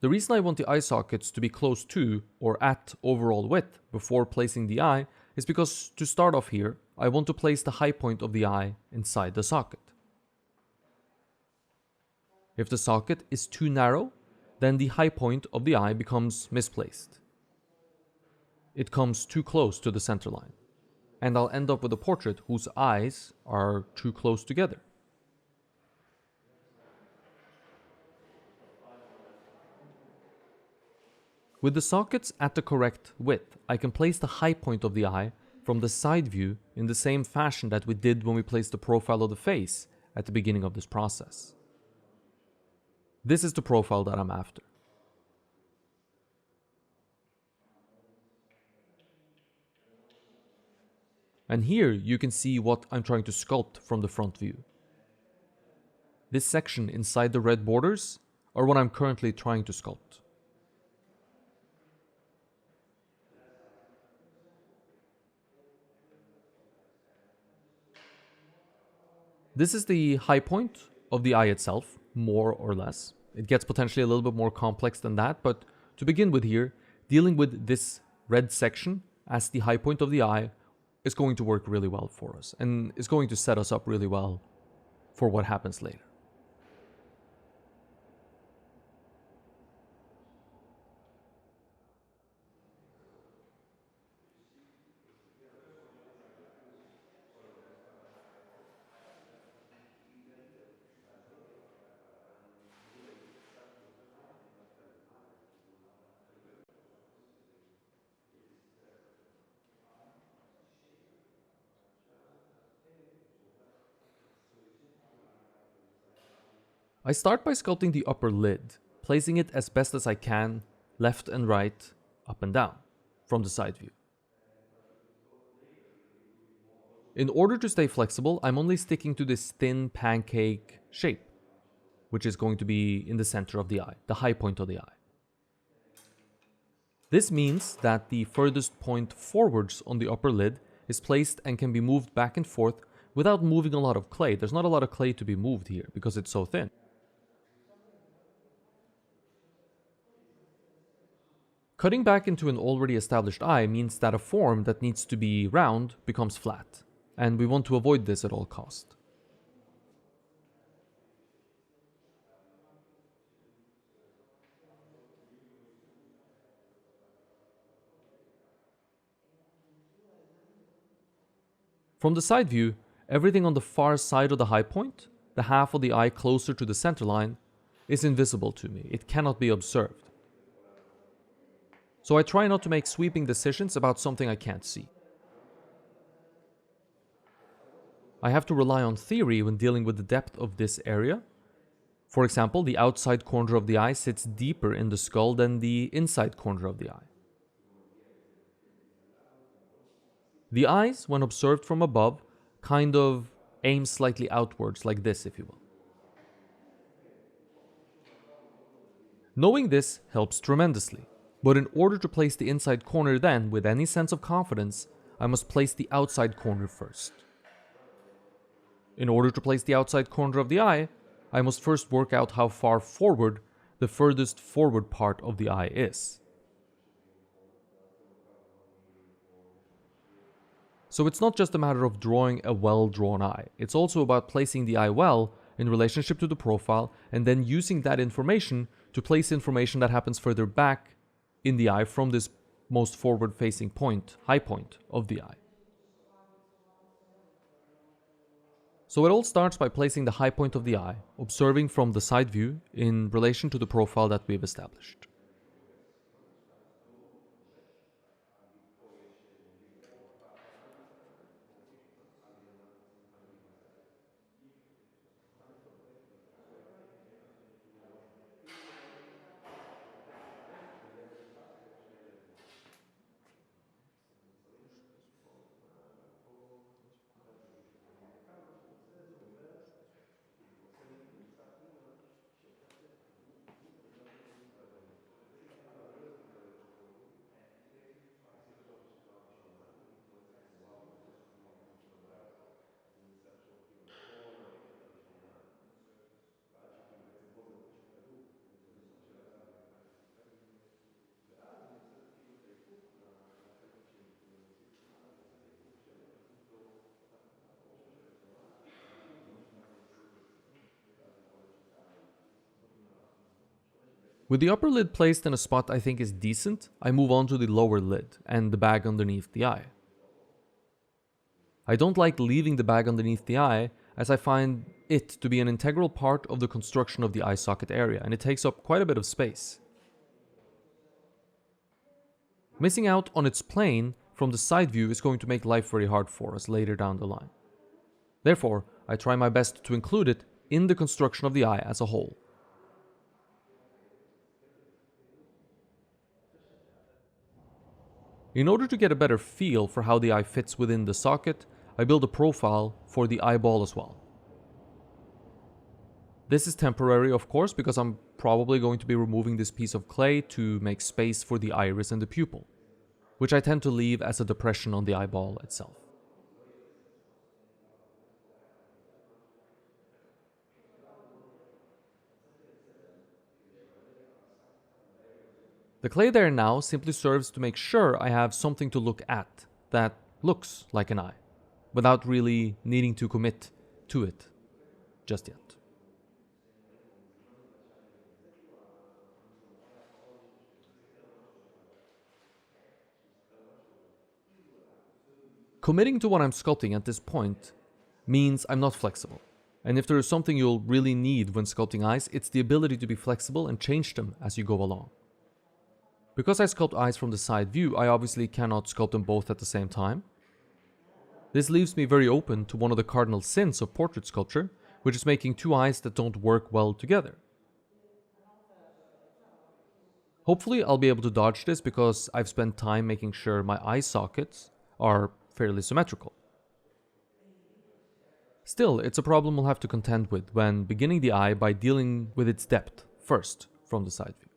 The reason I want the eye sockets to be close to or at overall width before placing the eye is because to start off here, I want to place the high point of the eye inside the socket. If the socket is too narrow, then the high point of the eye becomes misplaced. It comes too close to the center line, and I'll end up with a portrait whose eyes are too close together. With the sockets at the correct width, I can place the high point of the eye from the side view in the same fashion that we did when we placed the profile of the face at the beginning of this process. This is the profile that I'm after. And here you can see what I'm trying to sculpt from the front view. This section inside the red borders are what I'm currently trying to sculpt. This is the high point of the eye itself, more or less. It gets potentially a little bit more complex than that, but to begin with here, dealing with this red section as the high point of the eye is going to work really well for us, and is going to set us up really well for what happens later. I start by sculpting the upper lid, placing it as best as I can, left and right, up and down, from the side view. In order to stay flexible, I'm only sticking to this thin pancake shape, which is going to be in the center of the eye, the high point of the eye. This means that the furthest point forwards on the upper lid is placed and can be moved back and forth without moving a lot of clay. There's not a lot of clay to be moved here because it's so thin. Cutting back into an already established eye means that a form that needs to be round becomes flat, and we want to avoid this at all costs. From the side view, everything on the far side of the high point, the half of the eye closer to the center line, is invisible to me. It cannot be observed. So I try not to make sweeping decisions about something I can't see. I have to rely on theory when dealing with the depth of this area. For example, the outside corner of the eye sits deeper in the skull than the inside corner of the eye. The eyes, when observed from above, kind of aim slightly outwards, like this, if you will. Knowing this helps tremendously. But in order to place the inside corner then, with any sense of confidence, I must place the outside corner first. In order to place the outside corner of the eye, I must first work out how far forward the furthest forward part of the eye is. So it's not just a matter of drawing a well-drawn eye, it's also about placing the eye well in relationship to the profile and then using that information to place information that happens further back in the eye from this most forward-facing point, high point of the eye. So it all starts by placing the high point of the eye, observing from the side view in relation to the profile that we've established. With the upper lid placed in a spot I think is decent, I move on to the lower lid and the bag underneath the eye. I don't like leaving the bag underneath the eye, as I find it to be an integral part of the construction of the eye socket area, and it takes up quite a bit of space. Missing out on its plane from the side view is going to make life very hard for us later down the line. Therefore, I try my best to include it in the construction of the eye as a whole. In order to get a better feel for how the eye fits within the socket, I build a profile for the eyeball as well. This is temporary, of course, because I'm probably going to be removing this piece of clay to make space for the iris and the pupil, which I tend to leave as a depression on the eyeball itself. The clay there now simply serves to make sure I have something to look at that looks like an eye, without really needing to commit to it just yet. Committing to what I'm sculpting at this point means I'm not flexible. And if there is something you'll really need when sculpting eyes, it's the ability to be flexible and change them as you go along. Because I sculpt eyes from the side view, I obviously cannot sculpt them both at the same time. This leaves me very open to one of the cardinal sins of portrait sculpture, which is making two eyes that don't work well together. Hopefully I'll be able to dodge this because I've spent time making sure my eye sockets are fairly symmetrical. Still, it's a problem we'll have to contend with when beginning the eye by dealing with its depth first from the side view.